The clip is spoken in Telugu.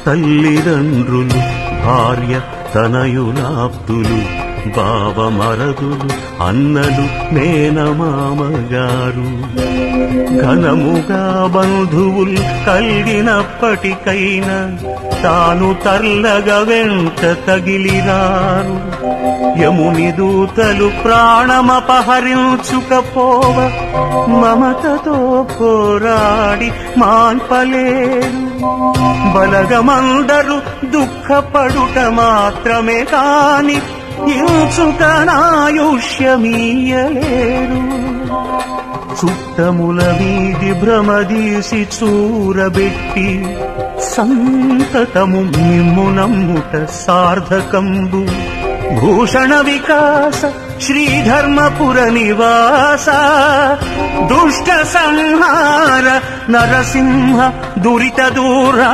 తల్లిదండ్రులు, భార్య, తనయులాప్తులు, బావమరదులు, అన్నలు, మేనమామగారు, ఘనముగా బంధువులు కలిగినప్పటికైనా తాను తర్లగ వెంట తగిలిరారు. యముని దూతలు ప్రాణమపహరించుకపోవ మమతతో పోరాడి మాన్పలేరు. బలగమందరు దుఃఖపడుట మాత్రమే కాని ఇంచుకనాయుష్యమీయలేరు. చుట్టముల మీది భ్రమదీసి చూరబెట్టి సంతతము మిమ్మునమ్ముట సార్థకంబు. భూషణ వికాస శ్రీధర్మపుర నివాస, దుష్ట సంహార నరసింహ దురిత దూరా.